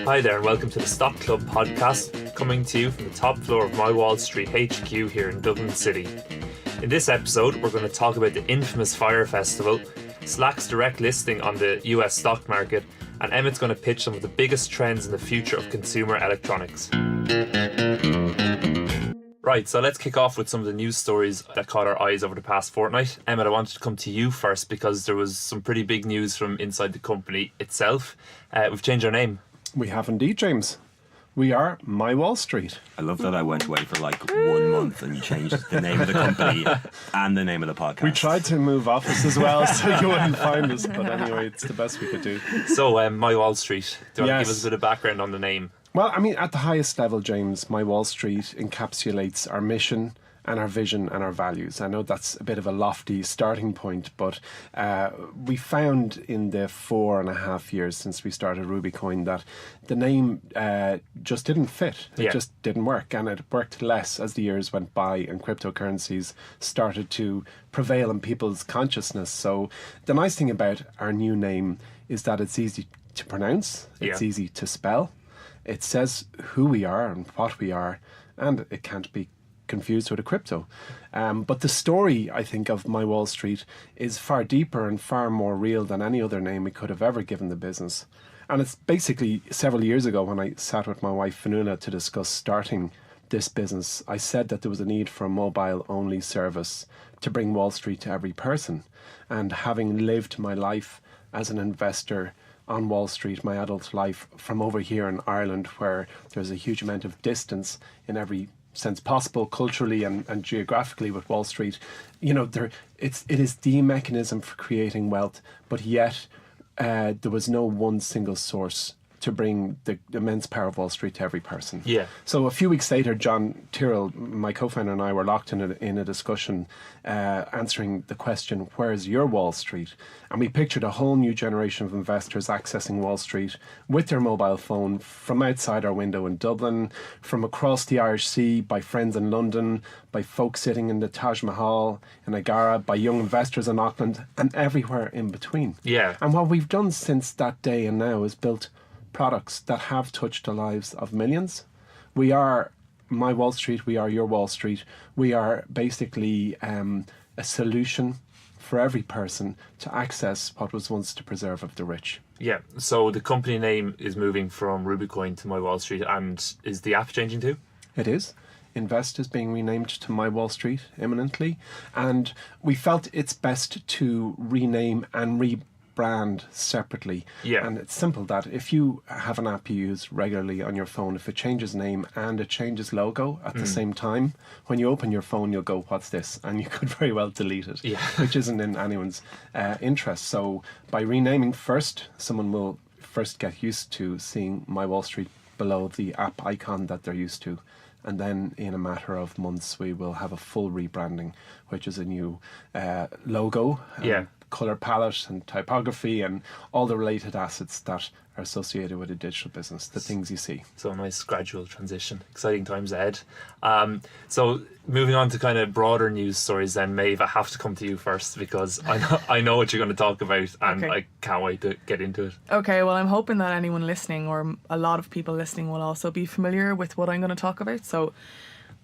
Hi there and welcome to the Stock Club podcast, coming to you from the top floor of MyWallSt HQ here in Dublin City. In this episode, we're going to talk about the infamous Fyre Festival, Slack's direct listing on the US stock market, and Emmet's going to pitch some of the biggest trends in the future of consumer electronics. Right, so let's kick off with some of the news stories that caught our eyes over the past fortnight. Emmet, I wanted to come to you first because there was some pretty big news from inside the company itself. We've changed our name. We have indeed, James. We are MyWallSt. I love that I went away for like 1 month and you changed the name of the company and the name of the podcast. We tried to move office as well so you wouldn't find us, but anyway, it's the best we could do. So, MyWallSt, do you want to give us a bit of background on the name? Well, I mean, at the highest level, James, MyWallSt encapsulates our mission and our vision and our values. I know that's a bit of a lofty starting point, but we found in the 4.5 years since we started Rubicoin that the name just didn't fit. It just didn't work, and it worked less as the years went by and cryptocurrencies started to prevail in people's consciousness. So the nice thing about our new name is that it's easy to pronounce, it's easy to spell. It says who we are and what we are, and it can't be confused with a crypto. But the story, I think, of MyWallSt is far deeper and far more real than any other name we could have ever given the business. And it's basically several years ago when I sat with my wife Fanula to discuss starting this business, I said that there was a need for a mobile-only service to bring Wall Street to every person. And having lived my life as an investor on Wall Street, my adult life, from over here in Ireland, where there's a huge amount of distance in every sense possible, culturally and geographically with Wall Street, you know, it is the mechanism for creating wealth, but yet there was no one single source to bring the immense power of Wall Street to every person. Yeah. So a few weeks later, John Tyrrell, my co-founder, and I were locked in a discussion answering the question, where's your Wall Street? And we pictured a whole new generation of investors accessing Wall Street with their mobile phone from outside our window in Dublin, from across the Irish Sea, by friends in London, by folks sitting in the Taj Mahal in Agara, by young investors in Auckland, and everywhere in between. Yeah. And what we've done since that day and now is built products that have touched the lives of millions. We are MyWallSt, we are your Wall Street. We are basically a solution for every person to access what was once the preserve of the rich. Yeah, so the company name is moving from Rubicoin to MyWallSt, and is the app changing too? It is. Invest is being renamed to MyWallSt imminently, and we felt it's best to rename and brand separately. Yeah. And it's simple that if you have an app you use regularly on your phone, if it changes name and it changes logo at the same time, when you open your phone you'll go, what's this? And you could very well delete it, which isn't in anyone's interest. So by renaming first, someone will first get used to seeing MyWallSt below the app icon that they're used to. And then in a matter of months we will have a full rebranding, which is a new logo, colour palette and typography and all the related assets that are associated with a digital business, the things you see. So a nice gradual transition. Exciting times ahead. So moving on to kind of broader news stories then, Maeve, I have to come to you first because I know what you're going to talk about and I can't wait to get into it. Okay, well I'm hoping that anyone listening or a lot of people listening will also be familiar with what I'm going to talk about. So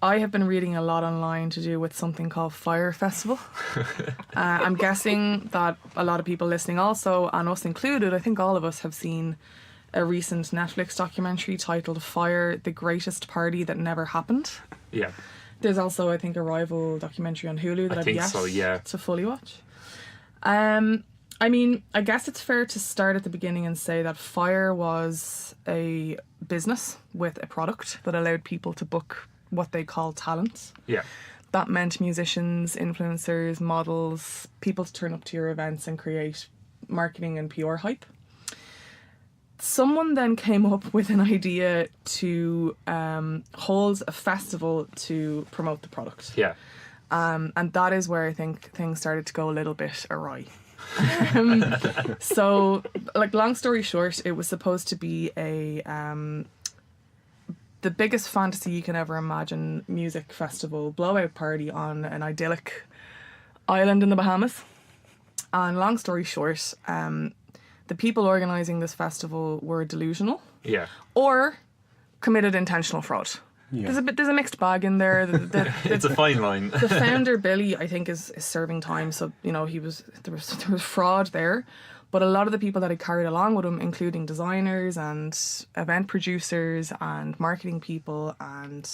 I have been reading a lot online to do with something called Fyre Festival. I'm guessing that a lot of people listening also, and us included, I think all of us have seen a recent Netflix documentary titled Fyre, the Greatest Party That Never Happened. Yeah. There's also, I think, a rival documentary on Hulu that I've yet to fully watch. I mean, I guess it's fair to start at the beginning and say that Fyre was a business with a product that allowed people to book what they call talents. Yeah. That meant musicians, influencers, models, people to turn up to your events and create marketing and PR hype. Someone then came up with an idea to hold a festival to promote the product. Yeah. And that is where I think things started to go a little bit awry. So, like, long story short, it was supposed to be the biggest fantasy you can ever imagine music festival blowout party on an idyllic island in the Bahamas. And long story short, the people organising this festival were delusional Yeah. or committed intentional fraud. Yeah. There's a mixed bag in there. It's a fine line. The founder Billy, I think, is serving time, so there was fraud there. But a lot of the people that had carried along with him, including designers and event producers and marketing people, and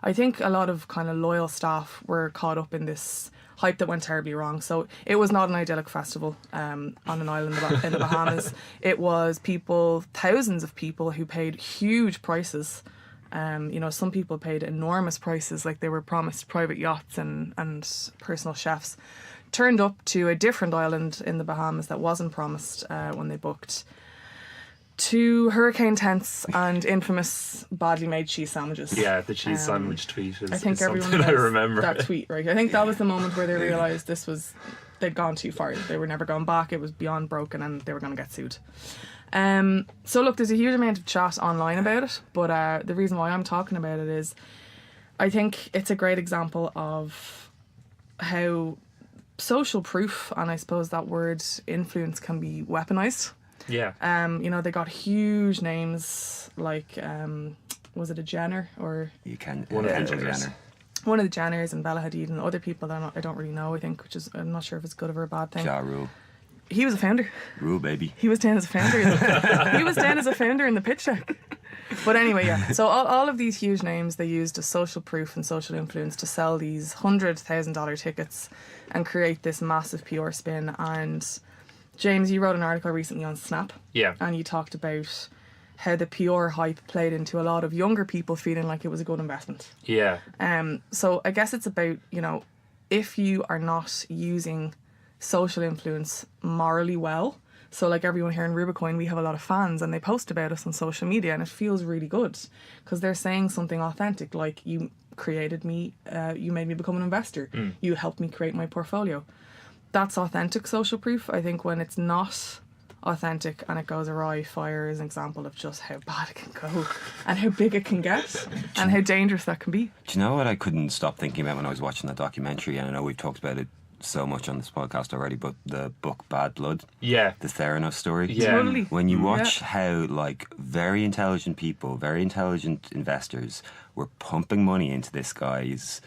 I think a lot of kind of loyal staff were caught up in this hype that went terribly wrong. So it was not an idyllic festival on an island in the Bahamas. It was people, thousands of people who paid huge prices. Some people paid enormous prices, like they were promised private yachts and personal chefs. Turned up to a different island in the Bahamas that wasn't promised when they booked. 2 hurricane tents and infamous badly made cheese sandwiches. Yeah, the cheese sandwich tweet is, I think is everyone something I knows remember. that tweet, right? I think that was the moment where they realised they'd gone too far. They were never going back. It was beyond broken and they were going to get sued. So look, there's a huge amount of chat online about it, but the reason why I'm talking about it is I think it's a great example of how social proof, and I suppose that word influence, can be weaponized. Yeah. They got huge names like was it a Jenner or You can One of the Kendall Jenners. Jenner. one of the Jenners and Bella Hadid and other people that I don't really know, I think, which is, I'm not sure if it's good or a bad thing. Ja Rule. He was a founder. Rule, baby. He was down as a founder. He was down as a founder in the pitch deck. But anyway, yeah. So all of these huge names, they used as social proof and social influence to sell these $100,000 tickets and create this massive PR spin. And James, you wrote an article recently on Snap. Yeah. And you talked about how the PR hype played into a lot of younger people feeling like it was a good investment. Yeah. So I guess it's about, if you are not using social influence morally well. So like everyone here in Rubicoin, we have a lot of fans and they post about us on social media and it feels really good because they're saying something authentic, like you created me, you made me become an investor, you helped me create my portfolio. That's authentic social proof. I think when it's not authentic and it goes awry, Fyre is an example of just how bad it can go and how big it can get and how dangerous that can be. Do you know what I couldn't stop thinking about when I was watching that documentary? And I know we've talked about it so much on this podcast already, but the book Bad Blood, Yeah. the Theranos story. Yeah. Totally. When you watch how very intelligent people, very intelligent investors were pumping money into this guy's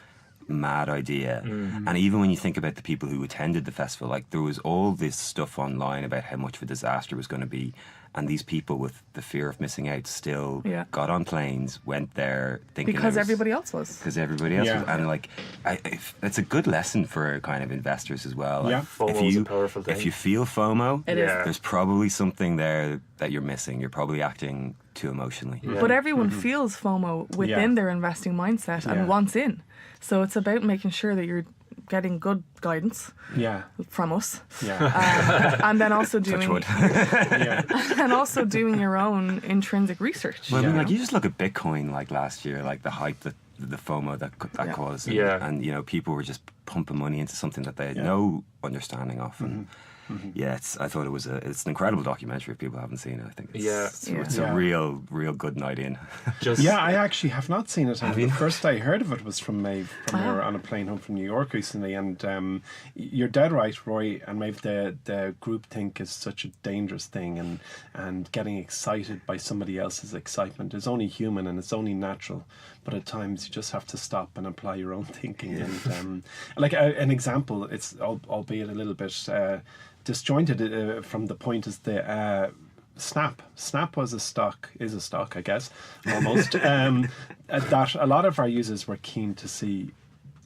mad idea, and even when you think about the people who attended the festival, like there was all this stuff online about how much of a disaster it was going to be, and these people with the fear of missing out still got on planes, went there thinking Because everybody else was. because everybody else Yeah. was, and it's a good lesson for kind of investors as well. Yeah. FOMO is a powerful thing. If you feel FOMO, It is. Yeah. there's probably something there that you're missing. You're probably acting too emotionally. Yeah. But everyone feels FOMO within Yeah. their investing mindset and Yeah. wants in. So it's about making sure that you're getting good guidance Yeah. from us, Yeah. and then also doing wood. Yeah. and also doing your own intrinsic research. Well, I mean, Yeah. you just look at Bitcoin last year, the hype that the FOMO that caused, and people were just pumping money into something that they had no understanding of, and I thought it's an incredible documentary. If people haven't seen it, I think it's Yeah. a real good night in. Just Yeah, I actually have not seen it. And the first I heard of it was from Maeve when we were on a plane home from New York recently. And you're dead right, Roy. And Maeve, the groupthink is such a dangerous thing, and getting excited by somebody else's excitement is only human and it's only natural. But at times you just have to stop and apply your own thinking. And an example, it's albeit a little bit disjointed from the point, is the Snap. Snap is a stock, I guess, almost, that a lot of our users were keen to see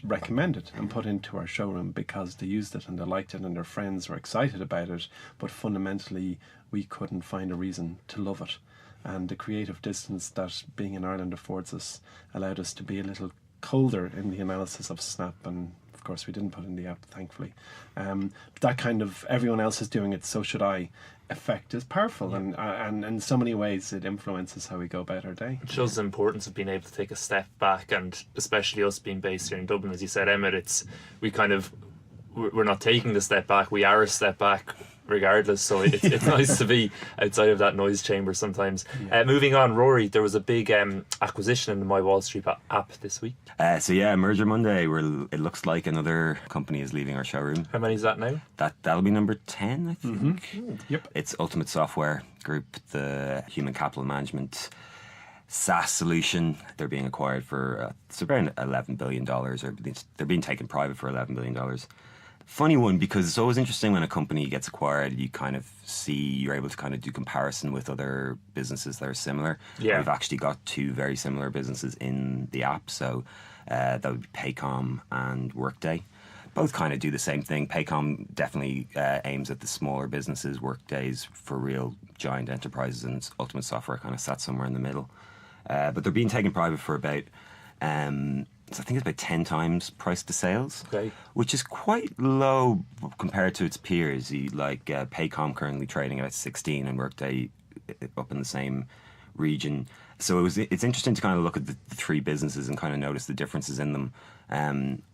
recommended and put into our showroom because they used it and they liked it and their friends were excited about it, but fundamentally we couldn't find a reason to love it. And the creative distance that being in Ireland affords us allowed us to be a little colder in the analysis of Snap, and of course we didn't put in the app, thankfully. That kind of everyone else is doing it, so should I effect is powerful, and in so many ways it influences how we go about our day. It shows the importance of being able to take a step back, and especially us being based here in Dublin, as you said, Emmet, we're not taking the step back, we are a step back regardless. So it's nice to be outside of that noise chamber sometimes. Moving on, Rory, there was a big acquisition in the MyWallSt app this week. Merger Monday. It looks like another company is leaving our showroom. How many is that now? That'll be number 10, I think. Yep. It's Ultimate Software Group, the human capital management SaaS solution. They're being acquired for it's around $11 billion, or they're being taken private for $11 billion. Funny one, because it's always interesting when a company gets acquired, you're able to kind of do comparison with other businesses that are similar. Yeah. We've actually got two very similar businesses in the app, so that would be Paycom and Workday. Both kind of do the same thing. Paycom definitely aims at the smaller businesses. Workday's for real giant enterprises, and Ultimate Software kind of sat somewhere in the middle. But they're being taken private for about, I think it's about 10 times price to sales, which is quite low compared to its peers. Paycom currently trading at 16 and Workday up in the same region. So it's interesting to kind of look at the three businesses and kind of notice the differences in them.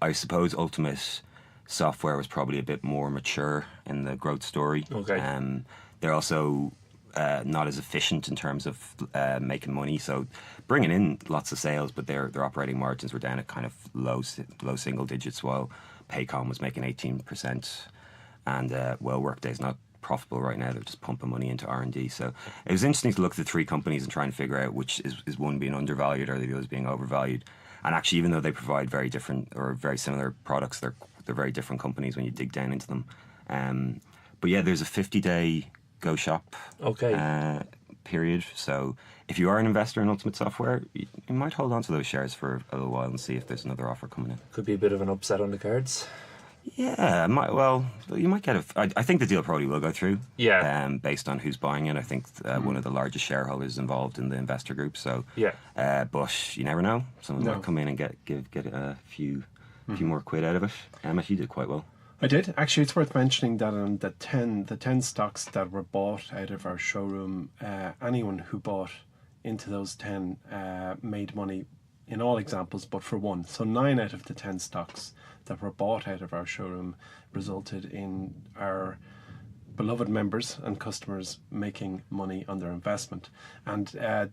I suppose Ultimate Software was probably a bit more mature in the growth story. They're also not as efficient in terms of making money, so bringing in lots of sales, but their operating margins were down at kind of low single digits, while Paycom was making 18%, and Workday's not profitable right now. They're just pumping money into R&D. So it was interesting to look at the three companies and try and figure out which is one being undervalued or the other being overvalued. And actually, even though they provide very different or very similar products, they're very different companies when you dig down into them. But yeah, there's a 50-day go shop period. So if you are an investor in Ultimate Software, you might hold on to those shares for a little while and see if there's another offer coming in. Could be a bit of an upset on the cards. Yeah, you might get I think the deal probably will go through. Yeah. Based on who's buying it, I think one of the largest shareholders involved in the investor group. So but you never know. Someone might come in and get a few more quid out of it. Emmet, you did quite well. I did. Actually, it's worth mentioning that on the 10 stocks that were bought out of our showroom, anyone who bought into those 10 made money in all examples but for one. So 9 out of the 10 stocks that were bought out of our showroom resulted in our beloved members and customers making money on their investment. And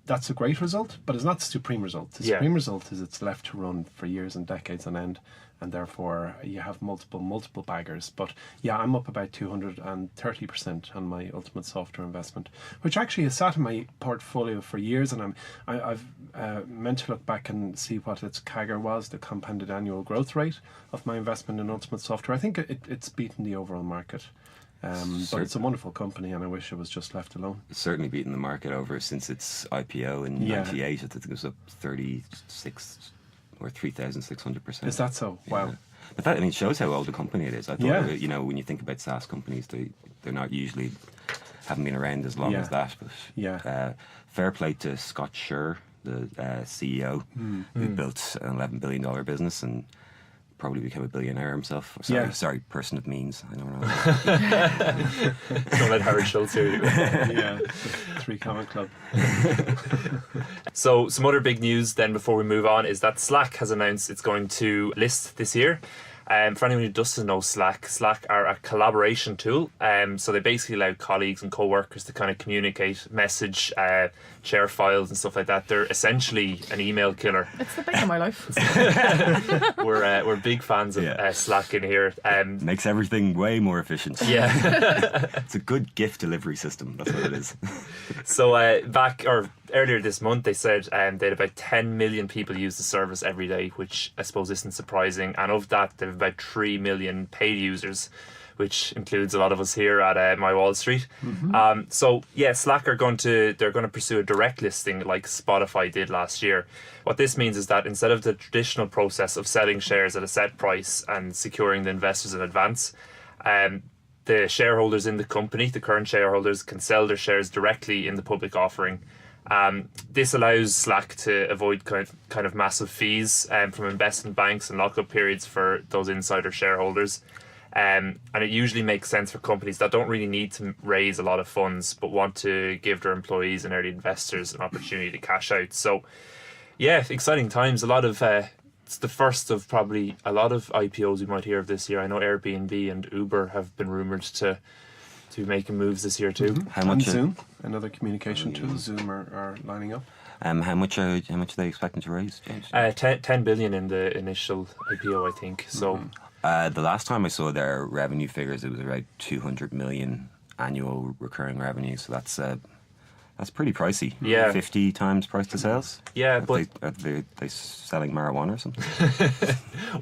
that's a great result, but it's not the supreme result. The supreme result is it's left to run for years and decades on end, and therefore you have multiple baggers. But yeah, I'm up about 230% on my Ultimate Software investment, which actually has sat in my portfolio for years, and I've meant to look back and see what its CAGR was, the compounded annual growth rate of my investment in Ultimate Software. I think it's beaten the overall market. But it's a wonderful company, and I wish it was just left alone. It's certainly beaten the market over since its IPO in '98. I think it was up 36 or 3,600%. Is that so? Wow. Yeah. But that shows how old a company it is. I thought when you think about SaaS companies, they're not usually haven't been around as long as that. But fair play to Scott Schur, the CEO, who built an $11 billion business and probably became a billionaire himself. Sorry, person of means. I don't know. Don't let Howard Schultz hear you. Yeah, Three Comment Club. So some other big news then before we move on is that Slack has announced it's going to list this year. For anyone who doesn't know Slack are a collaboration tool. So they basically allow colleagues and co-workers to kind of communicate, message, share files and stuff like that. They're essentially an email killer. It's the bane of my life. We're big fans of Slack in here. Makes everything way more efficient. Yeah. It's a good gift delivery system. That's what it is. So earlier this month, they said they had about 10 million people use the service every day, which I suppose isn't surprising. And of that, they have about 3 million paid users, which includes a lot of us here at MyWallSt. Slack they're going to pursue a direct listing like Spotify did last year. What this means is that instead of the traditional process of selling shares at a set price and securing the investors in advance, the shareholders in the company, the current shareholders, can sell their shares directly in the public offering. This allows Slack to avoid kind of massive fees from investment banks and lockup periods for those insider shareholders. And it usually makes sense for companies that don't really need to raise a lot of funds but want to give their employees and early investors an opportunity to cash out. So yeah, exciting times. A lot of it's the first of probably a lot of IPOs we might hear of this year. I know Airbnb and Uber have been rumoured to to be making moves this year too. How And much? Zoom, another communication tool. Zoom are lining up. How much are they expecting to raise, James? 10 billion in the initial IPO, I think. So The last time I saw their revenue figures, it was about 200 million annual recurring revenue. So that's pretty pricey. Yeah. 50 times price to sales. Yeah, Are but they selling marijuana or something?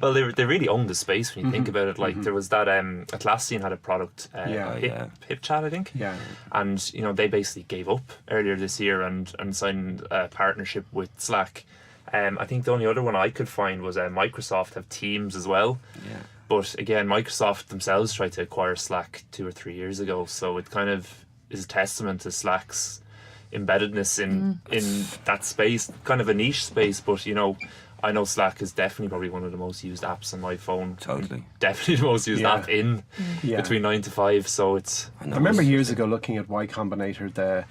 well, they really own the space when you think about it. Like there was that Atlassian had a product, Hip Chat, I think. Yeah. And they basically gave up earlier this year and signed a partnership with Slack. I think the only other one I could find was Microsoft have Teams as well. Yeah. But again, Microsoft themselves tried to acquire Slack 2 or 3 years ago, so it kind of is a testament to Slack's embeddedness in that space, kind of a niche space. But I know Slack is definitely probably one of the most used apps on my phone. Totally. Definitely the most used Yeah. app in between 9 to 5. So it's. I remember years ago looking at Y Combinator, the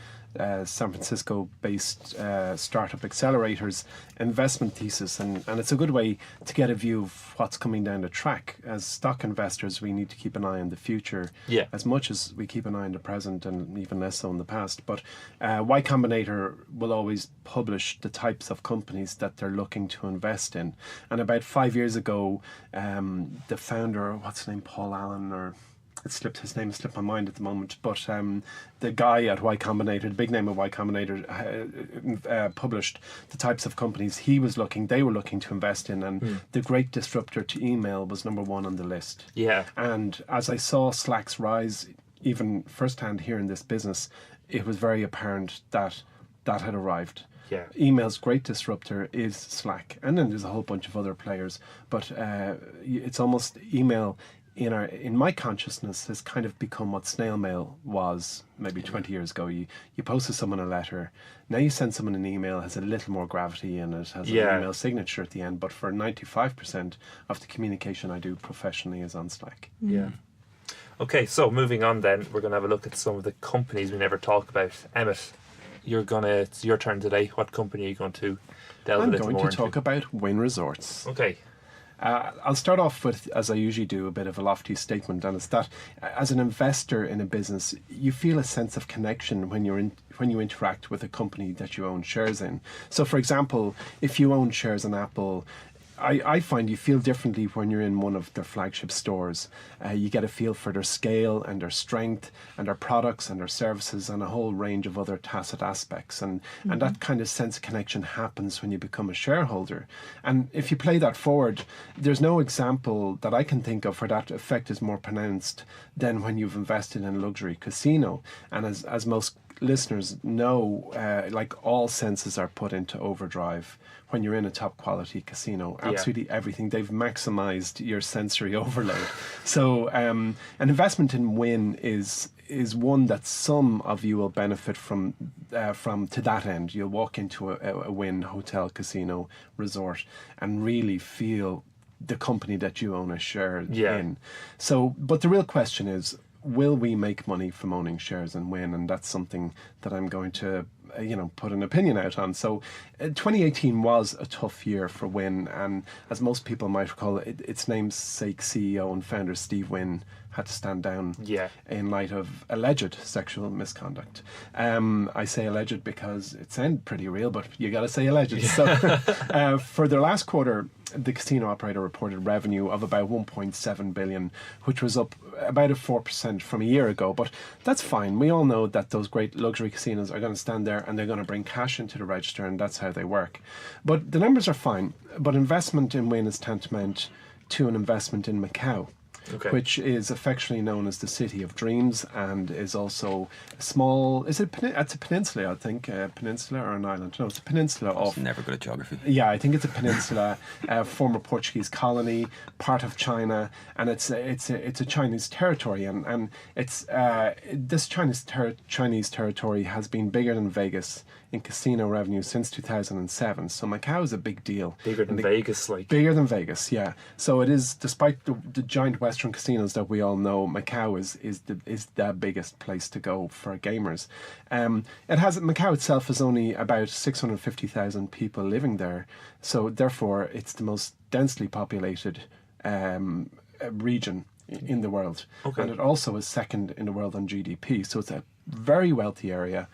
San Francisco-based startup accelerator's investment thesis, and it's a good way to get a view of what's coming down the track. As stock investors, we need to keep an eye on the future as much as we keep an eye on the present, and even less so in the past. But Y Combinator will always publish the types of companies that they're looking to invest in. And about 5 years ago, the founder, what's his name, Paul Allen, or his name slipped my mind at the moment, but the guy at Y Combinator, the big name of Y Combinator, published the types of companies they were looking to invest in, and the great disruptor to email was number one on the list. Yeah. And as I saw Slack's rise, even firsthand here in this business, it was very apparent that had arrived. Yeah. Email's great disruptor is Slack, and then there's a whole bunch of other players, but it's almost email in my consciousness has kind of become what snail mail was maybe 20 years ago. You posted someone a letter, now you send someone an email, has a little more gravity in it, has an email signature at the end, but for 95% of the communication I do professionally is on Slack. Yeah. Okay, so moving on then, we're going to have a look at some of the companies we never talk about. Emmet, it's your turn today. What company are you going to delve a I'm little going more to talk into? about Wynn Resorts. Okay. I'll start off with, as I usually do, a bit of a lofty statement, and it's that as an investor in a business, you feel a sense of connection when you interact with a company that you own shares in. So, for example, if you own shares in Apple, I find you feel differently when you're in one of their flagship stores. You get a feel for their scale and their strength and their products and their services and a whole range of other tacit aspects. And that kind of sense of connection happens when you become a shareholder. And if you play that forward, there's no example that I can think of where that effect is more pronounced than when you've invested in a luxury casino. And as most listeners know, like all senses are put into overdrive when you're in a top quality casino. Absolutely everything. They've maximized your sensory overload. So an investment in Wynn is one that some of you will benefit from to that end. You'll walk into a Wynn hotel, casino, resort and really feel the company that you own a share in. So, but the real question is, will we make money from owning shares in Wynn? And that's something that I'm going to put an opinion out on. So 2018 was a tough year for Wynn, and as most people might recall, its namesake CEO and founder Steve Wynn had to stand down in light of alleged sexual misconduct. I say alleged because it sounded pretty real, but you got to say alleged. So for their last quarter, the casino operator reported revenue of about 1.7 billion, which was up about 4% from a year ago. But that's fine. We all know that those great luxury casinos are going to stand there and they're going to bring cash into the register, and that's how they work. But the numbers are fine. But investment in Wynn is tantamount to an investment in Macau. Which is affectionately known as the City of Dreams, and is also a small. It's a peninsula, I think, a peninsula or an island. No, it's a peninsula off. Never good at geography. Yeah, I think it's a peninsula, former Portuguese colony, part of China, and it's a Chinese territory, and it's this Chinese territory has been bigger than Vegas in casino revenue since 2007. So Macau is a big deal. Bigger than Vegas, like. Bigger than Vegas, yeah. So it is, despite the giant Western casinos that we all know, Macau is the biggest place to go for gamers. Macau itself has only about 650,000 people living there. So therefore, it's the most densely populated region in the world. Okay. And it also is second in the world on GDP. So it's a very wealthy area,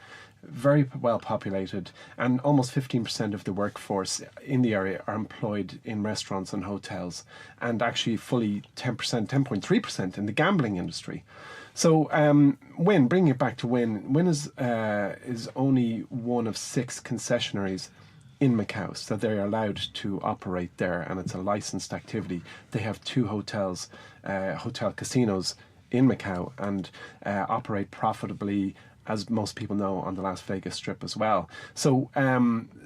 very well populated, and almost 15% of the workforce in the area are employed in restaurants and hotels, and actually fully 10.3% in the gambling industry. So Wynn, bringing it back to Wynn is only one of 6 concessionaries in Macau, so they're allowed to operate there, and it's a licensed activity. They have 2 hotels, hotel casinos in Macau, and operate profitably, as most people know, on the Las Vegas Strip as well. So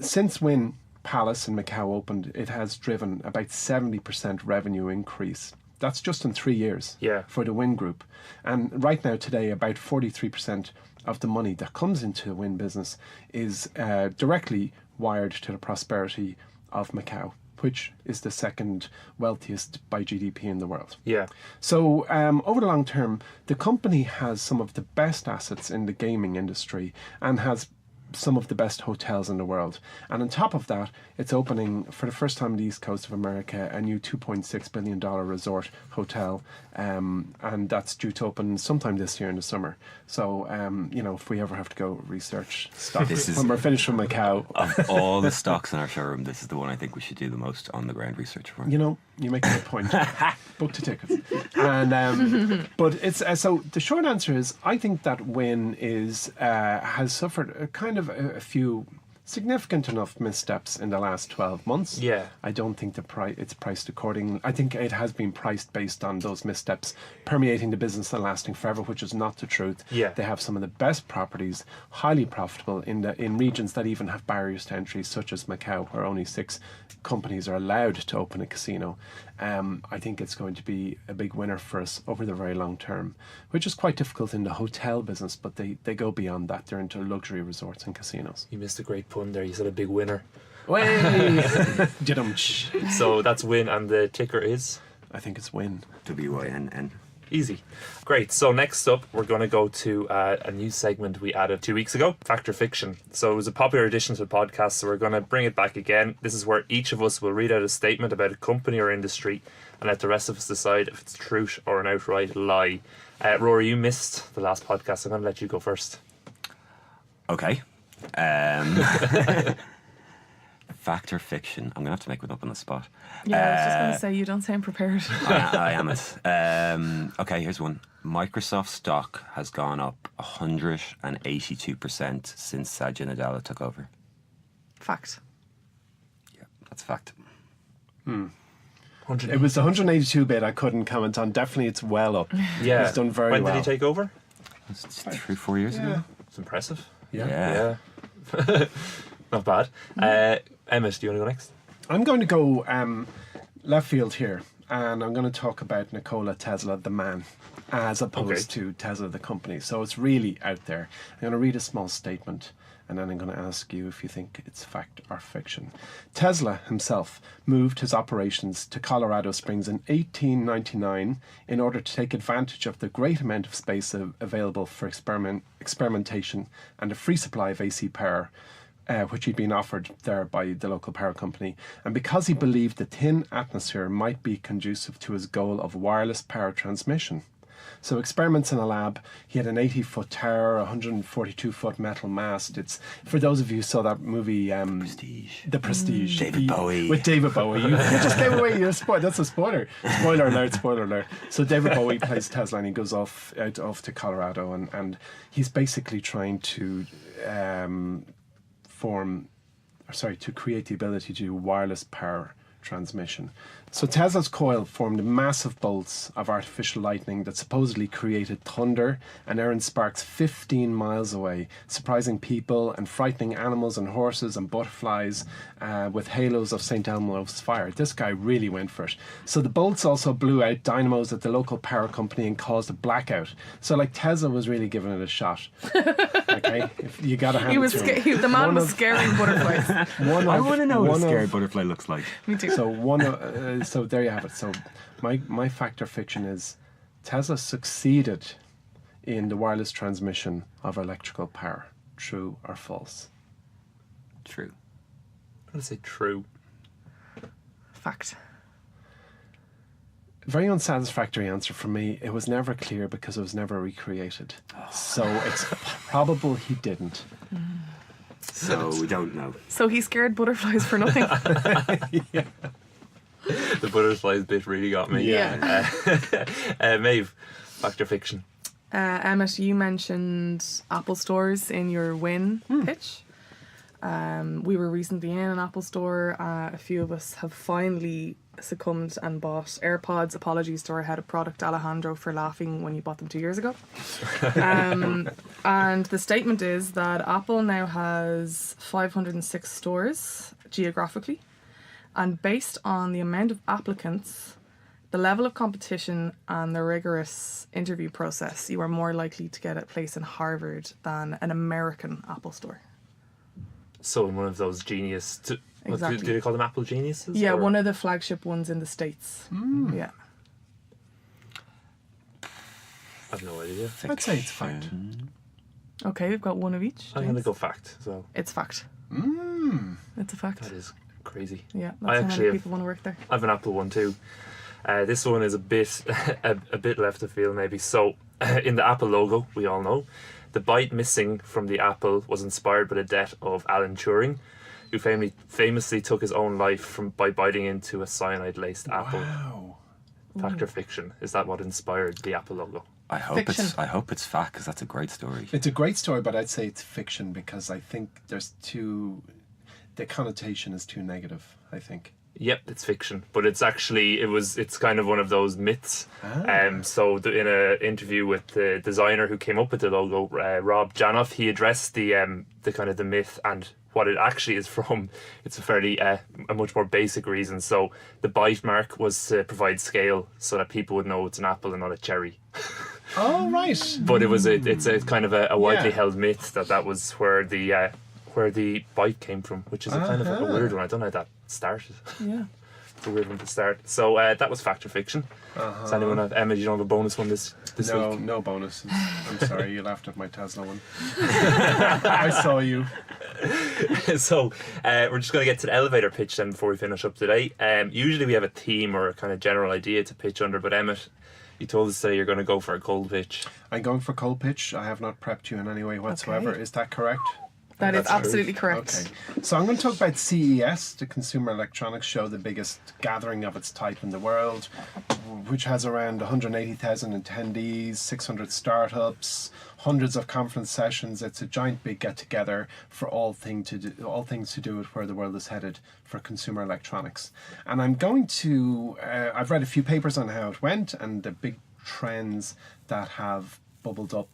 since Wynn Palace in Macau opened, it has driven about 70% revenue increase. That's just in 3 years for the Wynn Group. And right now, today, about 43% of the money that comes into the Wynn business is directly wired to the prosperity of Macau, which is the second wealthiest by GDP in the world. Yeah. So over the long term, the company has some of the best assets in the gaming industry and has some of the best hotels in the world. And on top of that, it's opening for the first time on the east coast of America a new $2.6 billion resort hotel, and that's due to open sometime this year in the summer. So if we ever have to go research stocks when we're finished from Macau, Of all the stocks in our showroom, this is the one I think we should do the most on the ground research for. you make a good point. Book the tickets. And but it's so the short answer is I think that Wynn has suffered a few significant enough missteps in the last 12 months. Yeah. I don't think it's priced according. I think it has been priced based on those missteps permeating the business and lasting forever, which is not the truth. Yeah. They have some of the best properties, highly profitable in regions that even have barriers to entry, such as Macau, where only 6 companies are allowed to open a casino. I think it's going to be a big winner for us over the very long term, which is quite difficult in the hotel business, but they go beyond that. They're into luxury resorts and casinos. You missed a great pun there. You said a big winner. Way! So that's Win, and the ticker is? I think it's Wynn. WYNN. Easy. Great. So next up, we're going to go to a new segment we added 2 weeks ago, Fact or Fiction. So it was a popular addition to the podcast, so we're going to bring it back again. This is where each of us will read out a statement about a company or industry and let the rest of us decide if it's truth or an outright lie. Rory, you missed the last podcast, so I'm going to let you go first. Okay. Fact or fiction? I'm going to have to make one up on the spot. Yeah, I was just going to say, you don't sound prepared. I am it. Okay, here's one. Microsoft stock has gone up 182% since Satya Nadella took over. Fact. Yeah, that's a fact. It was 182 bit I couldn't comment on. Definitely it's well up. Yeah. It's done very when well. When did he take over? It's 3 or 4 years ago. It's impressive. Yeah. Not bad. Emmet, do you want to go next? I'm going to go left field here, and I'm going to talk about Nikola Tesla, the man, as opposed to Tesla, the company. So it's really out there. I'm going to read a small statement, and then I'm going to ask you if you think it's fact or fiction. Tesla himself moved his operations to Colorado Springs in 1899 in order to take advantage of the great amount of space available for experimentation and a free supply of AC power, which he'd been offered there by the local power company. And because he believed the thin atmosphere might be conducive to his goal of wireless power transmission. So experiments in a lab. He had an 80-foot tower, a 142-foot metal mast. It's for those of you who saw that movie, Prestige. The Prestige, David Bowie. with David Bowie. You just gave away your spoiler. That's a spoiler. Spoiler alert! Spoiler alert! So David Bowie plays Tesla, and he goes off to Colorado, and he's basically trying to to create the ability to do wireless power transmission. So Tesla's coil formed massive bolts of artificial lightning that supposedly created thunder and earned sparks 15 miles away, surprising people and frightening animals and horses and butterflies with halos of St. Elmo's fire. This guy really went for it. So the bolts also blew out dynamos at the local power company and caused a blackout. So Tesla was really giving it a shot. Okay, if you got to hand it to him. The man was scaring butterflies. I want to know what a scary butterfly looks like. Me too. So there you have it. So my fact or fiction is Tesla succeeded in the wireless transmission of electrical power. True or false? True. I'm going to say true. Fact. Very unsatisfactory answer for me. It was never clear because it was never recreated. So it's probable he didn't. So we don't know. So he scared butterflies for nothing. The butterflies bit really got me. Yeah. Maeve, fact or fiction? Emmet, you mentioned Apple stores in your win pitch. We were recently in an Apple store. A few of us have finally succumbed and bought AirPods. Apologies to our head of product, Alejandro, for laughing when you bought them 2 years ago. And the statement is that Apple now has 506 stores geographically. And based on the amount of applicants, the level of competition and the rigorous interview process, you are more likely to get a place in Harvard than an American Apple store. So in one of those genius... Exactly. Do they call them Apple geniuses? Yeah, or? one of the flagship ones in the States. Yeah. I've no idea. I'd say it's fact. Okay, we've got one of each. I'm going to James. go fact. So It's fact. It's a fact. that is crazy. Yeah, I that's how actually many have- people want to work there. I have an Apple one too. This one is a bit a bit left of field maybe. So in the Apple logo, we all know, the bite missing from the apple was inspired by the death of Alan Turing, who famously took his own life by biting into a cyanide-laced apple. Wow. Fact or fiction? Is that what inspired the Apple logo? I hope Fiction. it's fact, because that's a great story. It's a great story, but I'd say it's fiction because I think the connotation is too negative, I think. Yep, it's fiction, but it's actually it's kind of one of those myths. Ah. So in an interview with the designer who came up with the logo, Rob Janoff, he addressed the kind of the myth and what it actually is from. It's a fairly a much more basic reason. So the bite mark was to provide scale so that people would know it's an apple and not a cherry. Oh, right. But it's a kind of a widely Yeah. held myth that was where the bite came from, which is a kind of a weird one. I don't know how that started. Yeah. It's a weird one to start. So that was fact or fiction. Does anyone have Emma? Do you don't have a bonus one this No, week? no bonuses. I'm sorry, you laughed at my Tesla one. I saw you. So we're just going to get to the elevator pitch then before we finish up today. Usually we have a theme or a kind of general idea to pitch under, but Emmet, you told us today you're going to go for a cold pitch. I'm going for cold pitch. I have not prepped you in any way whatsoever. Okay. Is that correct? That is That's true. absolutely correct. Okay. So I'm going to talk about CES, the Consumer Electronics Show, the biggest gathering of its type in the world, which has around 180,000 attendees, 600 startups, hundreds of conference sessions. It's a giant big get-together for all things to do with where the world is headed for consumer electronics. And I'm going to... I've read a few papers on how it went and the big trends that have bubbled up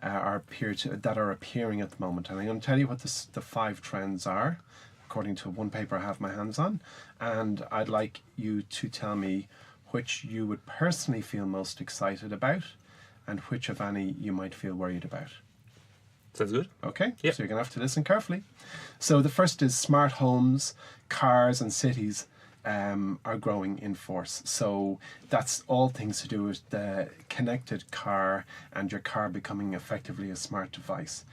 that are appearing at the moment, and I'm going to tell you what the 5 trends are, according to one paper I have my hands on, and I'd like you to tell me which you would personally feel most excited about, and which, if any, you might feel worried about. Sounds good. Okay, Yep. So you're going to have to listen carefully. So the first is smart homes, cars, and cities. Are growing in force. So that's all things to do with the connected car and your car becoming effectively a smart device,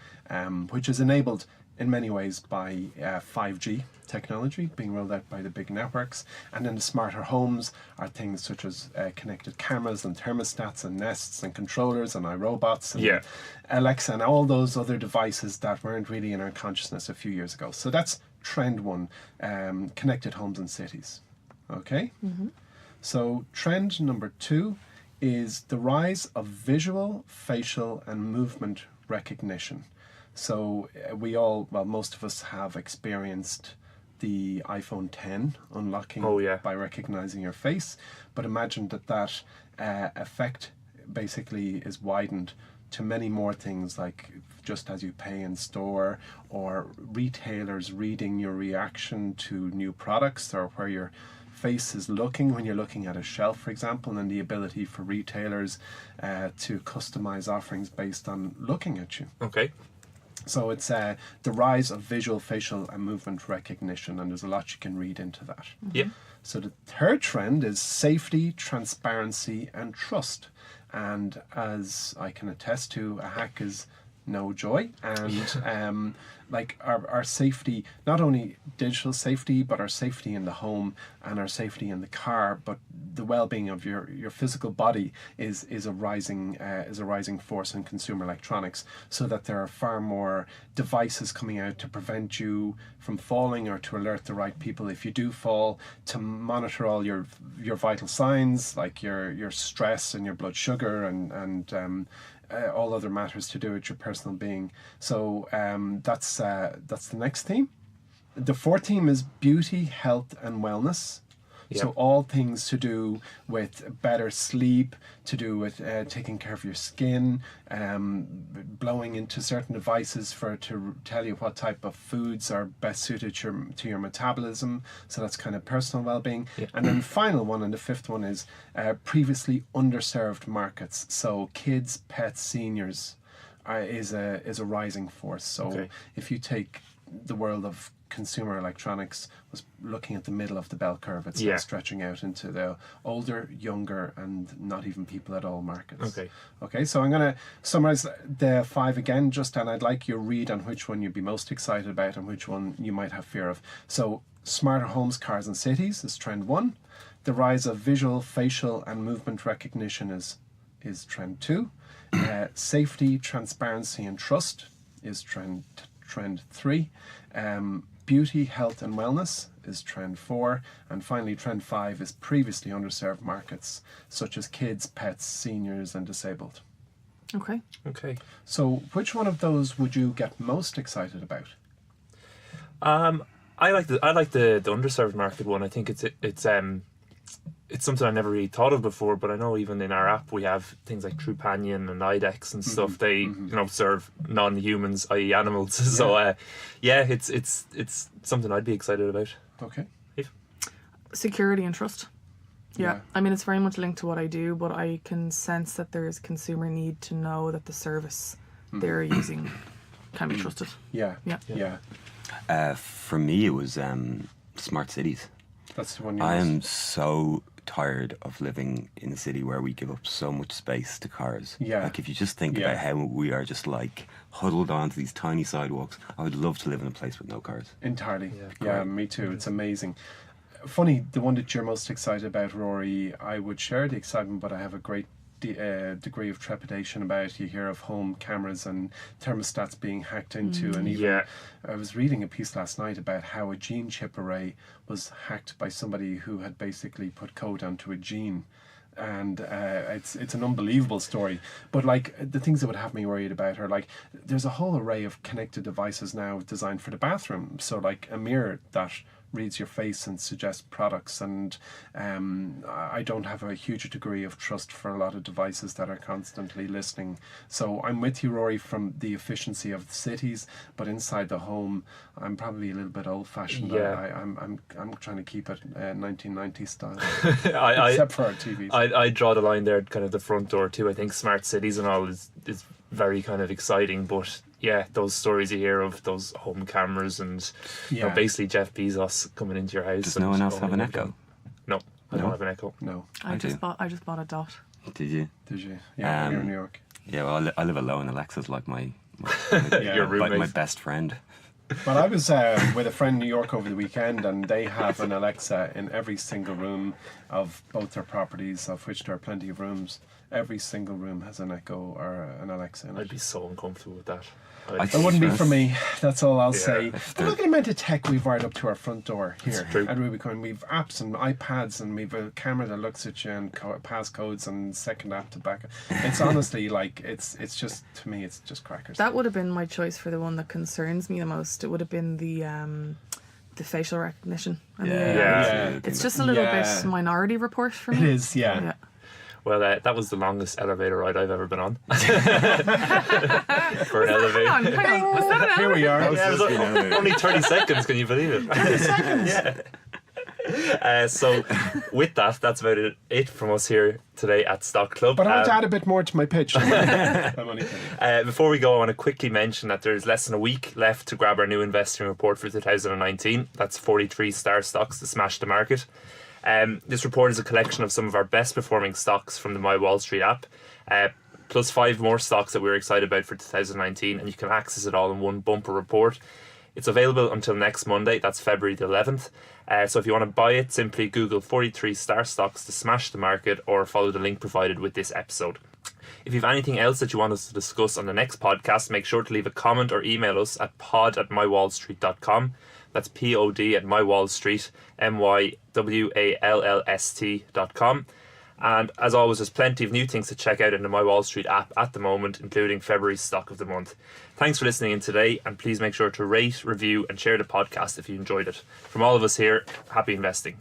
which is enabled in many ways by 5G technology being rolled out by the big networks. And then the smarter homes are things such as connected cameras and thermostats and Nests and controllers and iRobots and Alexa and all those other devices that weren't really in our consciousness a few years ago. So that's trend 1, connected homes and cities. Okay? Mm-hmm. So trend number 2 is the rise of visual, facial, and movement recognition. So most of us have experienced the iPhone 10 unlocking by recognizing your face, but imagine that effect basically is widened to many more things, like just as you pay in store, or retailers reading your reaction to new products, or where your face is looking when you're looking at a shelf, for example, and the ability for retailers to customize offerings based on looking at you. Okay. So it's the rise of visual, facial, and movement recognition, and there's a lot you can read into that. Yep. So the third trend is safety, transparency, and trust. And as I can attest to, a hack is no joy. And like our safety, not only digital safety, but our safety in the home and our safety in the car, but the well-being of your physical body is a rising force in consumer electronics, so that there are far more devices coming out to prevent you from falling, or to alert the right people if you do fall, to monitor all your vital signs like your stress and your blood sugar and all other matters to do with your personal being. So that's the next theme. The fourth theme is beauty, health, and wellness. Yep. So all things to do with better sleep, to do with taking care of your skin, blowing into certain devices to tell you what type of foods are best suited to your metabolism. So that's kind of personal well-being. Yep. And then the final one, and the fifth one, is previously underserved markets. So kids, pets, seniors is a rising force. So if you take the world of consumer electronics, was looking at the middle of the bell curve, it's stretching out into the older, younger, and not even people at all markets. Okay, so I'm going to summarize the 5 again, and I'd like you to read on which one you'd be most excited about and which one you might have fear of. So smarter homes, cars, and cities is trend 1. The rise of visual, facial, and movement recognition is trend 2. Safety, transparency, and trust is trend 3. Beauty, health, and wellness is trend 4. And finally, trend 5 is previously underserved markets, such as kids, pets, seniors, and disabled. Okay. So which one of those would you get most excited about? I like the underserved market one. I think it's something I never really thought of before, but I know even in our app we have things like Trupanion and IDEX and stuff. They serve non-humans, i.e. animals. So it's something I'd be excited about. Okay. Security and trust. Yeah. I mean, it's very much linked to what I do, but I can sense that there is consumer need to know that the service they're using can be trusted. Yeah. For me, it was smart cities. That's the one. I am so tired of living in a city where we give up so much space to cars. Yeah. Like, if you just think about how we are just like huddled onto these tiny sidewalks, I would love to live in a place with no cars. Entirely. Yeah, me too. It's amazing. Funny, the one that you're most excited about, Rory, I would share the excitement, but I have a great degree of trepidation about. You hear of home cameras and thermostats being hacked into, and even I was reading a piece last night about how a gene chip array was hacked by somebody who had basically put code onto a gene. And it's an unbelievable story, but like the things that would have me worried about are like there's a whole array of connected devices now designed for the bathroom. So like a mirror that reads your face and suggests products, and I don't have a huge degree of trust for a lot of devices that are constantly listening. So I'm with you, Rory, from the efficiency of the cities, but inside the home I'm probably a little bit old-fashioned. I'm trying to keep it 1990s style. Except for our TVs. I draw the line there, kind of the front door too. I think smart cities and all is very kind of exciting, but those stories you hear of those home cameras and basically Jeff Bezos coming into your house. Does no one else have an Echo? No, I don't have an Echo. No, I just bought a Dot. Did you? Yeah, here in New York. Yeah, well, I live alone. Alexa's like my your roommate, my best friend. Well, I was with a friend in New York over the weekend, and they have an Alexa in every single room of both their properties, of which there are plenty of rooms. Every single room has an Echo or an Alexa in it. I'd be so uncomfortable with that. It wouldn't be for me. That's all I'll say. But look at the amount of tech we've wired up to our front door here at Rubicoin. We've apps and iPads, and we've a camera that looks at you and passcodes and second app to back. It's honestly like it's just, to me, it's just crackers. That would have been my choice for the one that concerns me the most. It would have been the facial recognition. It's just a little bit Minority Report for me. It is, yeah. Well, that was the longest elevator ride I've ever been on. For an elevator. Hang on. Was that an elevator? Here we are. Yeah, it was only 30 seconds, can you believe it? 30 seconds? So with that's about it from us here today at Stock Club. But I want to add a bit more to my pitch. Before we go, I want to quickly mention that there's less than a week left to grab our new investing report for 2019. That's 43 star stocks to smash the market. This report is a collection of some of our best performing stocks from the MyWallSt app. plus 5 more stocks that we're excited about for 2019, and you can access it all in one bumper report. It's available until next Monday, that's February the 11th. So if you want to buy it, simply Google 43 star stocks to smash the market, or follow the link provided with this episode. If you have anything else that you want us to discuss on the next podcast, make sure to leave a comment or email us at pod@mywallst.com. That's pod@mywallst, mywallst.com. And as always, there's plenty of new things to check out in the MyWallSt app at the moment, including February's stock of the month. Thanks for listening in today, and please make sure to rate, review and share the podcast if you enjoyed it. From all of us here, happy investing.